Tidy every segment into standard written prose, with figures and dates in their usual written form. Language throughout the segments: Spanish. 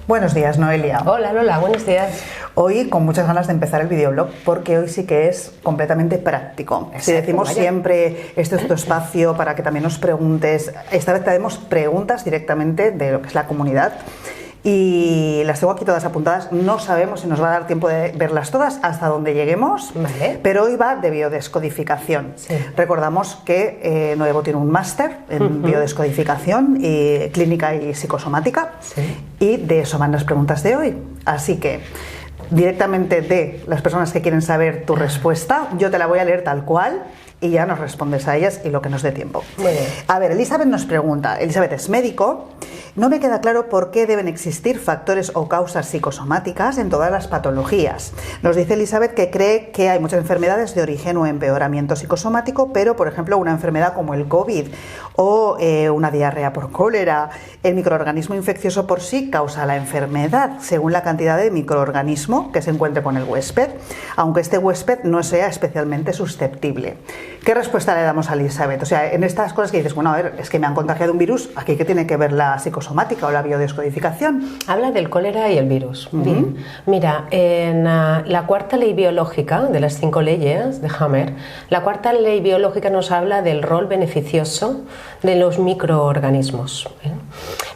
Buenos días, Noelia. Hola Lola, buenos días. Hoy con muchas ganas de empezar el videoblog porque hoy sí que es completamente práctico. Exacto, si decimos vaya. Siempre, este es tu espacio para que también nos preguntes, esta vez te haremos preguntas directamente de lo que es la comunidad y las tengo aquí todas apuntadas. No sabemos si nos va a dar tiempo de verlas todas hasta donde lleguemos, Vale. pero hoy va de biodescodificación. Sí. Recordamos que Noevo tiene un máster en biodescodificación y clínica y psicosomática. Sí. Y de eso van las preguntas de hoy. Así que, directamente de las personas que quieren saber tu respuesta, yo te la voy a leer tal cual y ya nos respondes a ellas y lo que nos dé tiempo. Muy bien. A ver, Elizabeth nos pregunta, Elizabeth es médico, no me queda claro por qué deben existir factores o causas psicosomáticas en todas las patologías. Nos dice Elizabeth que cree que hay muchas enfermedades de origen o empeoramiento psicosomático, pero por ejemplo una enfermedad como el COVID o una diarrea por cólera, el microorganismo infeccioso por sí causa la enfermedad según la cantidad de microorganismo que se encuentre con el huésped, aunque este huésped no sea especialmente susceptible. ¿Qué respuesta le damos a Elizabeth? O sea, en estas cosas que dices, bueno, a ver, es que me han contagiado un virus, ¿aquí qué tiene que ver la psicosomática o la biodescodificación? Habla del cólera y el virus. Bien. Mira, en la cuarta ley biológica de las 5 leyes de Hammer, la cuarta ley biológica nos habla del rol beneficioso de los microorganismos.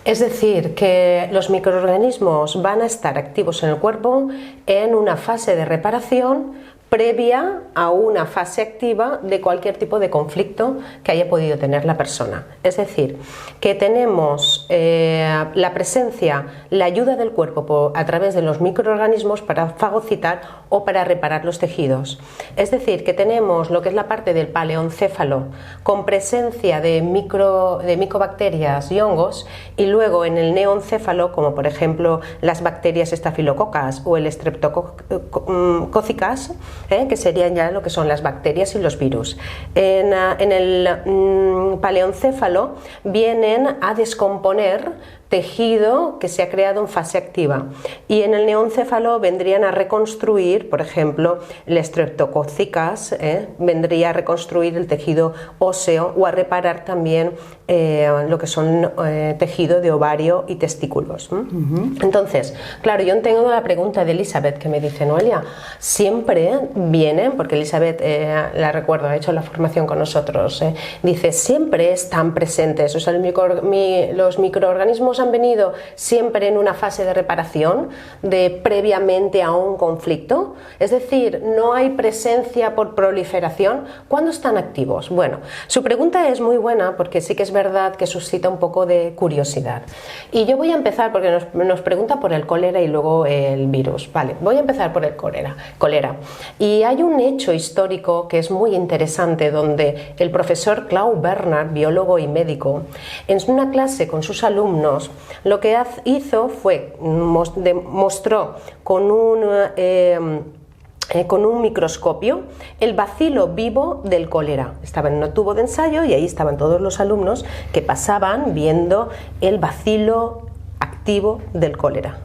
Es decir, que los microorganismos van a estar activos en el cuerpo en una fase de reparación previa a una fase activa de cualquier tipo de conflicto que haya podido tener la persona. Es decir, que tenemos la presencia, la ayuda del cuerpo a través de los microorganismos para fagocitar o para reparar los tejidos. Es decir, que tenemos lo que es la parte del paleoncéfalo con presencia de micobacterias y hongos, y luego en el neoencéfalo, como por ejemplo las bacterias estafilococas o el streptocócicas, que serían ya lo que son las bacterias y los virus. En el paleoncéfalo vienen a descomponer tejido que se ha creado en fase activa, y en el neoencéfalo vendrían a reconstruir, por ejemplo, el streptocócicas vendría a reconstruir el tejido óseo o a reparar también lo que son tejido de ovario y testículos. Entonces, claro, yo entiendo la pregunta de Elizabeth que me dice, Noelia, siempre vienen, porque Elizabeth, la recuerdo, ha hecho la formación con nosotros, dice, siempre están presentes, o sea, los microorganismos han venido siempre en una fase de reparación previamente a un conflicto, es decir, no hay presencia por proliferación. ¿Cuándo están activos? Bueno, su pregunta es muy buena porque sí que es verdad que suscita un poco de curiosidad, y yo voy a empezar porque nos pregunta por el cólera y luego el virus. Vale, voy a empezar por el cólera, y hay un hecho histórico que es muy interesante, donde el profesor Klaus Bernhard, biólogo y médico, en una clase con sus alumnos, lo que hizo fue mostró con un microscopio el bacilo vivo del cólera. Estaba en un tubo de ensayo y ahí estaban todos los alumnos que pasaban viendo el bacilo activo del cólera.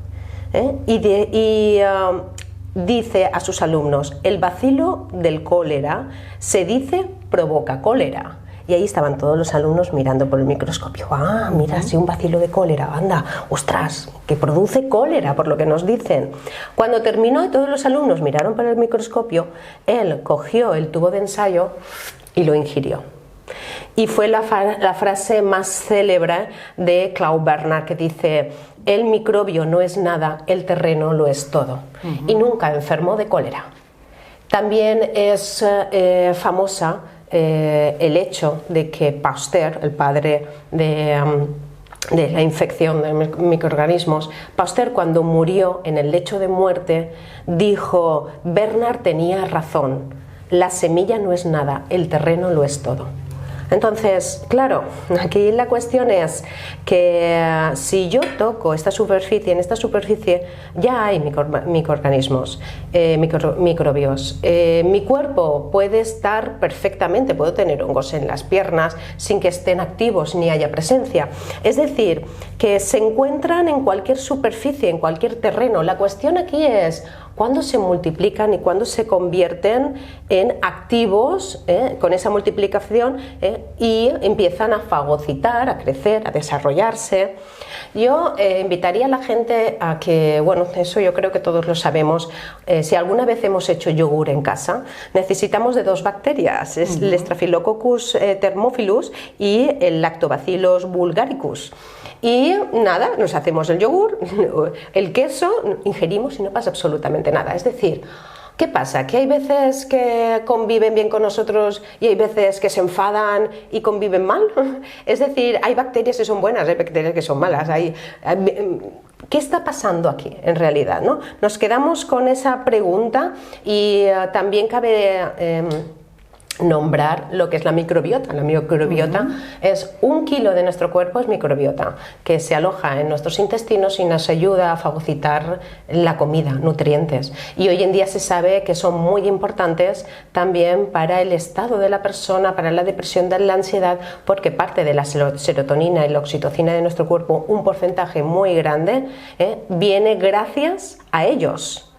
Dice a sus alumnos, el bacilo del cólera se dice provoca cólera. Y ahí estaban todos los alumnos mirando por el microscopio. Ah, mira, sí, un bacilo de cólera, anda, ostras, que produce cólera, por lo que nos dicen. Cuando terminó y todos los alumnos miraron por el microscopio, él cogió el tubo de ensayo y lo ingirió. Y fue la frase más célebre de Klaus Bernhard, que dice, el microbio no es nada, el terreno lo es todo. Y nunca enfermó de cólera. También es famosa el hecho de que Pasteur, el padre de la infección de microorganismos, Pasteur, cuando murió en el lecho de muerte, dijo, Bernhard tenía razón, la semilla no es nada, el terreno lo es todo. Entonces, claro, aquí la cuestión es que si yo toco esta superficie, en esta superficie ya hay microorganismos, microbios. Mi cuerpo puede estar perfectamente, puedo tener hongos en las piernas sin que estén activos ni haya presencia. Es decir, que se encuentran en cualquier superficie, en cualquier terreno. La cuestión aquí es cuando se multiplican y cuando se convierten en activos con esa multiplicación y empiezan a fagocitar, a crecer, a desarrollarse. Yo invitaría a la gente a que, bueno, eso yo creo que todos lo sabemos, si alguna vez hemos hecho yogur en casa, necesitamos de dos bacterias, es el Staphylococcus thermophilus y el Lactobacillus bulgaricus. Y nada, nos hacemos el yogur, el queso, ingerimos y no pasa absolutamente nada. Es decir, ¿qué pasa? ¿Que hay veces que conviven bien con nosotros y hay veces que se enfadan y conviven mal? Es decir, hay bacterias que son buenas, hay bacterias que son malas. ¿Qué está pasando aquí en realidad, ¿no? Nos quedamos con esa pregunta y también cabe nombrar lo que es la microbiota. La microbiota es 1 kilo de nuestro cuerpo, es microbiota, que se aloja en nuestros intestinos y nos ayuda a fagocitar la comida, nutrientes. Y hoy en día se sabe que son muy importantes también para el estado de la persona, para la depresión, de la ansiedad, porque parte de la serotonina y la oxitocina de nuestro cuerpo, un porcentaje muy grande, viene gracias a ellos.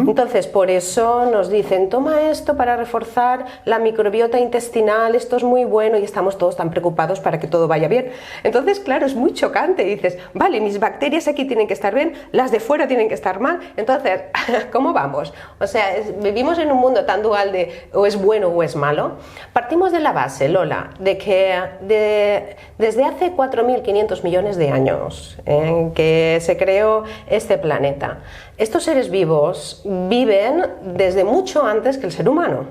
Entonces, por eso nos dicen, toma esto para reforzar la microbiota intestinal, esto es muy bueno, y estamos todos tan preocupados para que todo vaya bien. Entonces, claro, es muy chocante, dices, vale, mis bacterias aquí tienen que estar bien, las de fuera tienen que estar mal, entonces, ¿cómo vamos? O sea, vivimos en un mundo tan dual de o es bueno o es malo. Partimos de la base, Lola, de que desde hace 4.500 millones de años en que se creó este planeta, estos seres vivos viven desde mucho antes que el ser humano.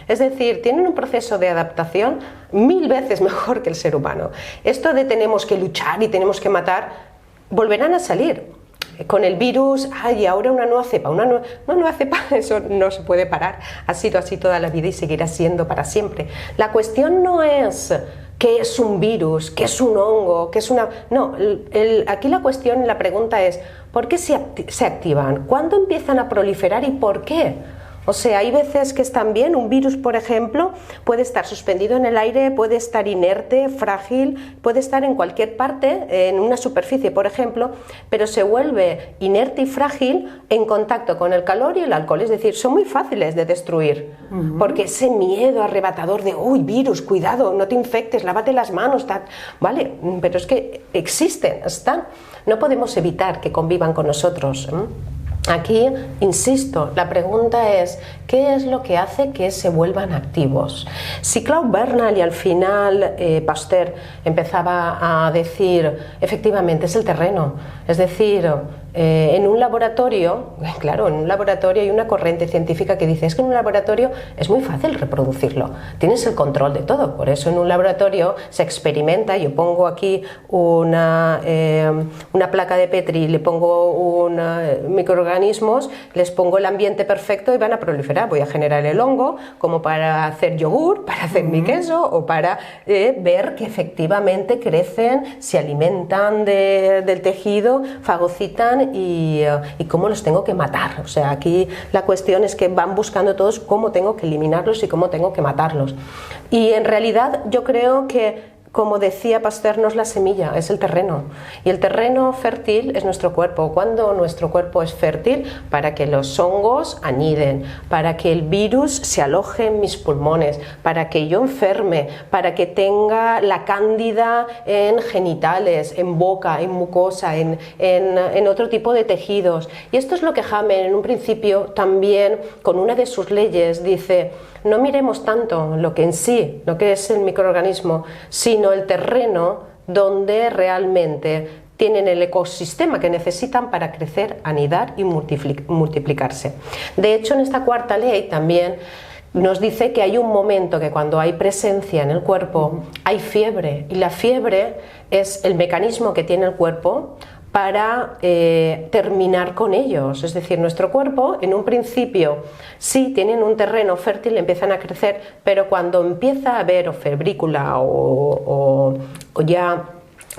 Es decir, tienen un proceso de adaptación 1000 veces mejor que el ser humano. Esto de tenemos que luchar y tenemos que matar, volverán a salir. Con el virus, ay, ahora una nueva cepa, una nueva cepa, eso no se puede parar. Ha sido así toda la vida y seguirá siendo para siempre. La cuestión no es qué es un virus, qué es un hongo, qué es una... No, aquí la cuestión, la pregunta es, ¿por qué se activan? ¿Cuándo empiezan a proliferar y por qué? O sea, hay veces que están bien, un virus, por ejemplo, puede estar suspendido en el aire, puede estar inerte, frágil, puede estar en cualquier parte, en una superficie, por ejemplo, pero se vuelve inerte y frágil en contacto con el calor y el alcohol, es decir, son muy fáciles de destruir, porque ese miedo arrebatador de, uy, virus, cuidado, no te infectes, lávate las manos, vale, pero es que existen, están, no podemos evitar que convivan con nosotros. Aquí, insisto, la pregunta es, ¿qué es lo que hace que se vuelvan activos? Si Claude Bernal y al final Pasteur empezaba a decir, efectivamente, es el terreno, es decir, en un laboratorio, claro, en un laboratorio hay una corriente científica que dice, es que en un laboratorio es muy fácil reproducirlo, tienes el control de todo, por eso en un laboratorio se experimenta, yo pongo aquí una placa de Petri, le pongo microorganismos, les pongo el ambiente perfecto y van a proliferar, voy a generar el hongo como para hacer yogur, para hacer mi queso o para ver que efectivamente crecen, se alimentan del tejido, fagocitan y cómo los tengo que matar. O sea, aquí la cuestión es que van buscando todos cómo tengo que eliminarlos y cómo tengo que matarlos. Y en realidad yo creo que, como decía Pasteur, no es la semilla, es el terreno. Y el terreno fértil es nuestro cuerpo. Cuando nuestro cuerpo es fértil, para que los hongos aniden, para que el virus se aloje en mis pulmones, para que yo enferme, para que tenga la cándida en genitales, en boca, en mucosa, en otro tipo de tejidos. Y esto es lo que Hamer en un principio también, con una de sus leyes, dice, no miremos tanto lo que en sí, lo que es el microorganismo, sino el terreno donde realmente tienen el ecosistema que necesitan para crecer, anidar y multiplicarse. De hecho, en esta cuarta ley también nos dice que hay un momento que cuando hay presencia en el cuerpo hay fiebre, y la fiebre es el mecanismo que tiene el cuerpo para terminar con ellos. Es decir, nuestro cuerpo en un principio sí tienen un terreno fértil, empiezan a crecer, pero cuando empieza a haber o febrícula o ya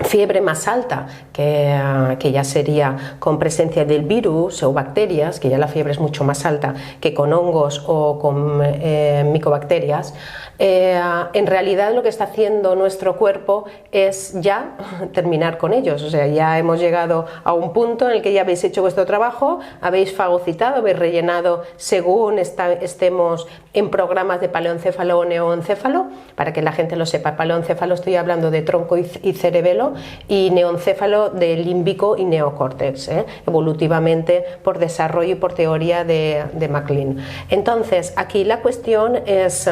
fiebre más alta, que ya sería con presencia del virus o bacterias, que ya la fiebre es mucho más alta que con hongos o con micobacterias, en realidad lo que está haciendo nuestro cuerpo es ya terminar con ellos. O sea, ya hemos llegado a un punto en el que ya habéis hecho vuestro trabajo, habéis fagocitado, habéis rellenado según estemos en programas de paleoencéfalo o neoencéfalo. Para que la gente lo sepa, paleoencéfalo estoy hablando de tronco y cerebelo, y neoencéfalo de límbico y neocórtex, evolutivamente por desarrollo y por teoría de MacLean. Entonces, aquí la cuestión es: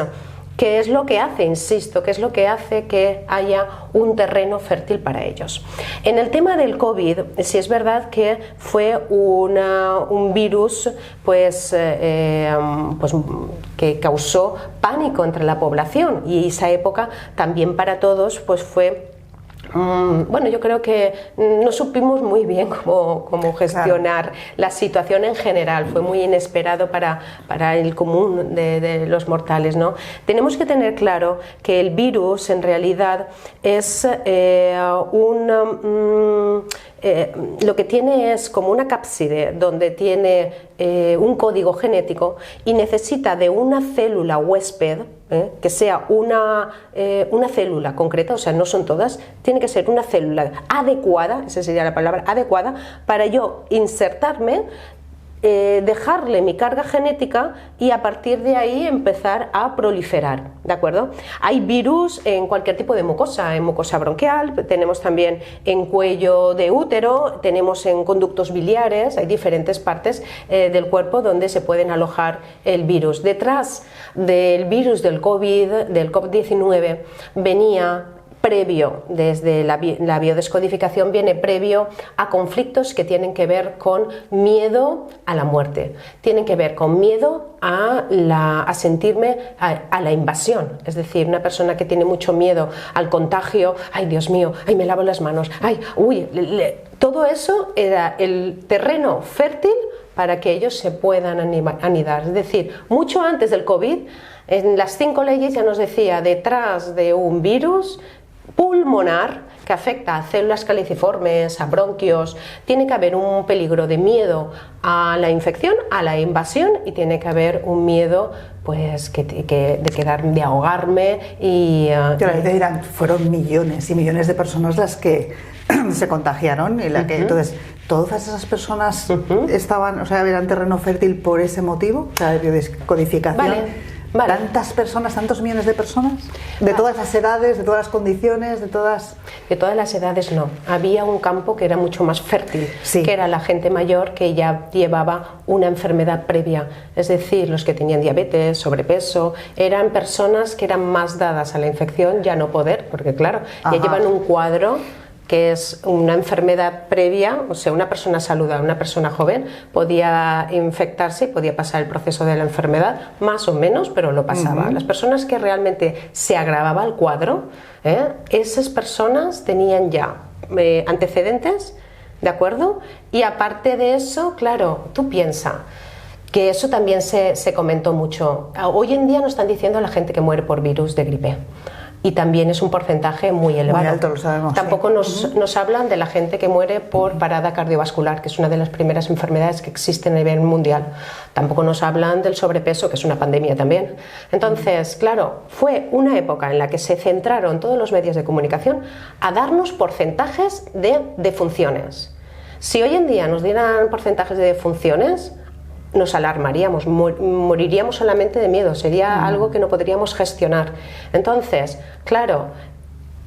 ¿qué es lo que hace, insisto, qué es lo que hace que haya un terreno fértil para ellos? En el tema del COVID, sí es verdad que fue un virus pues que causó pánico entre la población, y esa época también para todos pues fue... Bueno, yo creo que no supimos muy bien cómo gestionar la situación en general. Fue muy inesperado para el común de los mortales, ¿no? Tenemos que tener claro que el virus en realidad es lo que tiene es como una cápside donde tiene un código genético y necesita de una célula huésped, que sea una célula concreta, o sea, no son todas, tiene que ser una célula adecuada, esa sería la palabra, adecuada, para yo insertarme, dejarle mi carga genética y a partir de ahí empezar a proliferar, ¿de acuerdo? Hay virus en cualquier tipo de mucosa, en mucosa bronquial, tenemos también en cuello de útero, tenemos en conductos biliares, hay diferentes partes del cuerpo donde se pueden alojar el virus. Detrás del virus del COVID-19 venía previo, desde la biodescodificación viene previo a conflictos que tienen que ver con miedo a la muerte, tienen que ver con miedo a sentirme a la invasión, es decir, una persona que tiene mucho miedo al contagio, ay Dios mío, ay me lavo las manos, ay, uy, todo eso era el terreno fértil para que ellos se puedan anidar, es decir, mucho antes del COVID, en las 5 leyes ya nos decía, detrás de un virus pulmonar que afecta a células caliciformes, a bronquios, tiene que haber un peligro de miedo a la infección, a la invasión, y tiene que haber un miedo pues de ahogarme y... Claro, te dirán, fueron millones y millones de personas las que se contagiaron y entonces todas esas personas estaban, o sea, eran terreno fértil por ese motivo, la biodescodificación. Vale. ¿Tantas personas, tantos millones de personas? ¿De todas las edades, de todas las condiciones, de todas...? De todas las edades no. Había un campo que era mucho más fértil, que era la gente mayor que ya llevaba una enfermedad previa. Es decir, los que tenían diabetes, sobrepeso, eran personas que eran más dadas a la infección, ya no poder, porque claro, ya llevan un cuadro que es una enfermedad previa, o sea, una persona saludable, una persona joven, podía infectarse y podía pasar el proceso de la enfermedad, más o menos, pero lo pasaba. Las personas que realmente se agravaba el cuadro, esas personas tenían ya antecedentes, ¿de acuerdo? Y aparte de eso, claro, tú piensas que eso también se comentó mucho. Hoy en día nos están diciendo a la gente que muere por virus de gripe. Y también es un porcentaje muy elevado. Muy alto, lo sabemos. Tampoco nos hablan de la gente que muere por parada cardiovascular, que es una de las primeras enfermedades que existen a nivel mundial. Tampoco nos hablan del sobrepeso, que es una pandemia también. Entonces, claro, fue una época en la que se centraron todos los medios de comunicación a darnos porcentajes de defunciones. Si hoy en día nos dieran porcentajes de defunciones, nos alarmaríamos, moriríamos solamente de miedo, sería algo que no podríamos gestionar. Entonces, claro,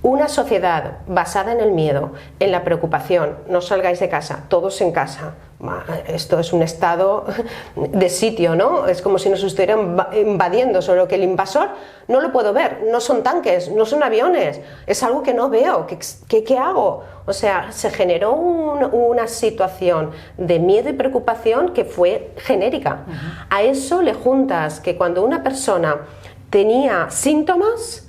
una sociedad basada en el miedo, en la preocupación, no salgáis de casa, todos en casa. Esto es un estado de sitio, ¿no? Es como si nos estuvieran invadiendo, solo que el invasor no lo puedo ver, no son tanques, no son aviones, es algo que no veo, ¿qué hago? O sea, se generó una situación de miedo y preocupación que fue genérica. A eso le juntas que cuando una persona tenía síntomas,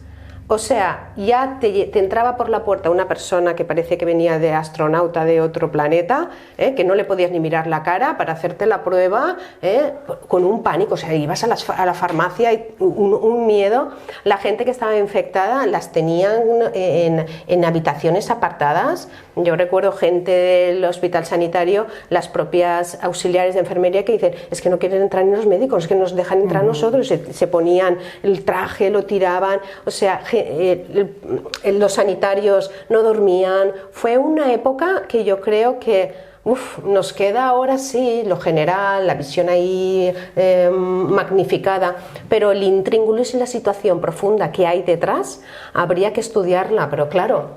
O sea, ya te entraba por la puerta una persona que parece que venía de astronauta de otro planeta, que no le podías ni mirar la cara para hacerte la prueba, con un pánico. O sea, ibas a la farmacia y un miedo. La gente que estaba infectada las tenían en habitaciones apartadas. Yo recuerdo gente del hospital sanitario, las propias auxiliares de enfermería, que dicen, es que no quieren entrar ni los médicos, es que nos dejan entrar nosotros. Se ponían el traje, lo tiraban, o sea, los sanitarios no dormían. Fue una época que yo creo que nos queda ahora sí lo general, la visión ahí magnificada, pero el intríngulis y la situación profunda que hay detrás habría que estudiarla. Pero claro,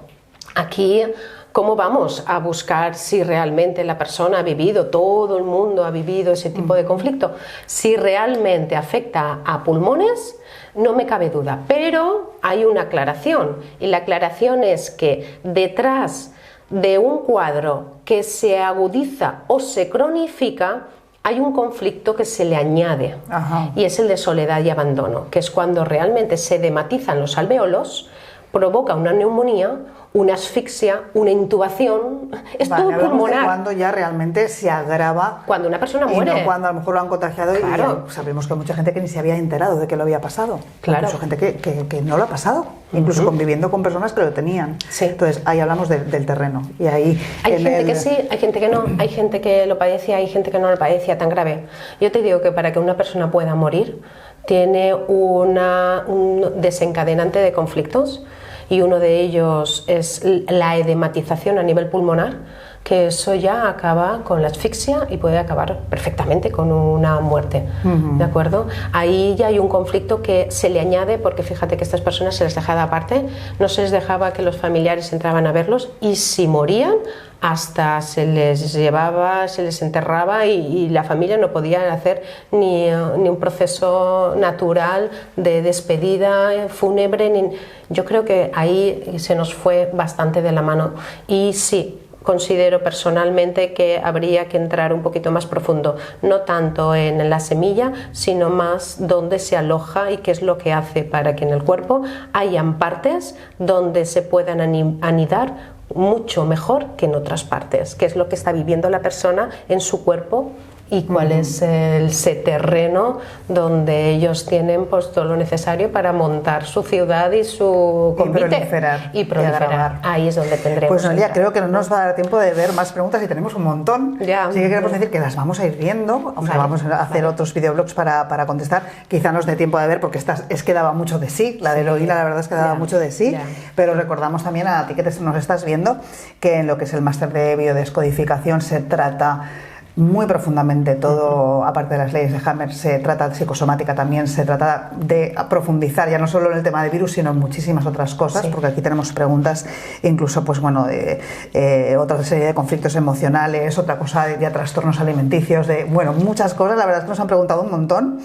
aquí ¿cómo vamos a buscar si realmente la persona ha vivido, todo el mundo ha vivido ese tipo de conflicto? Si realmente afecta a pulmones, no me cabe duda, pero hay una aclaración, y la aclaración es que detrás de un cuadro que se agudiza o se cronifica hay un conflicto que se le añade. Ajá. Y es el de soledad y abandono, que es cuando realmente se edematizan los alvéolos, provoca una neumonía, una asfixia, una intubación, es todo pulmonar. Cuando ya realmente se agrava. Cuando una persona muere. Y no cuando a lo mejor lo han contagiado. Claro. Y sabemos que hay mucha gente que ni se había enterado de que lo había pasado. Claro. Incluso gente que no lo ha pasado, incluso conviviendo con personas que lo tenían. Sí. Entonces ahí hablamos del terreno. Y ahí hay gente que sí, hay gente que no, hay gente que lo padece, hay gente que no lo padecía tan grave. Yo te digo que para que una persona pueda morir tiene un desencadenante de conflictos, y uno de ellos es la edematización a nivel pulmonar, que eso ya acaba con la asfixia y puede acabar perfectamente con una muerte. ¿De acuerdo? Ahí ya hay un conflicto que se le añade, porque fíjate que a estas personas se les dejaba aparte, no se les dejaba que los familiares entraban a verlos, y si morían hasta se les llevaba, se les enterraba, y la familia no podía hacer ni un proceso natural de despedida fúnebre. Yo creo que ahí se nos fue bastante de la mano, y sí, considero personalmente que habría que entrar un poquito más profundo, no tanto en la semilla, sino más donde se aloja y qué es lo que hace para que en el cuerpo hayan partes donde se puedan anidar mucho mejor que en otras partes, que es lo que está viviendo la persona en su cuerpo, y cuál es ese terreno donde ellos tienen pues todo lo necesario para montar su ciudad y su convite y proliferar. Ahí es donde tendremos. Pues Noelia, creo que no nos va a dar tiempo de ver más preguntas, y tenemos un montón. Ya. Así que queremos decir que las vamos a ir viendo. O sea, vamos a hacer otros videoblogs para contestar. Quizá nos dé tiempo de ver, porque esta es que daba mucho de sí. La de Loila, la verdad es que daba mucho de sí. Pero recordamos también a ti que nos estás viendo que en lo que es el máster de biodescodificación se trata muy profundamente todo, aparte de las leyes de Hammer, se trata de psicosomática también, se trata de profundizar ya no solo en el tema de virus, sino en muchísimas otras cosas, porque aquí tenemos preguntas incluso pues bueno de otra serie de conflictos emocionales, otra cosa de trastornos alimenticios, de bueno, muchas cosas. La verdad es que nos han preguntado un montón.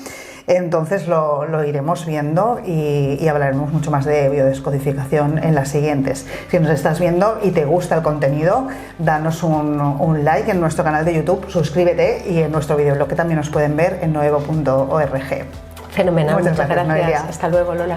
Entonces lo iremos viendo y hablaremos mucho más de biodescodificación en las siguientes. Si nos estás viendo y te gusta el contenido, danos un like en nuestro canal de YouTube, suscríbete, y en nuestro videoblog que también nos pueden ver en noevo.org. Fenomenal, muchas gracias. Noelia. Hasta luego, Lola.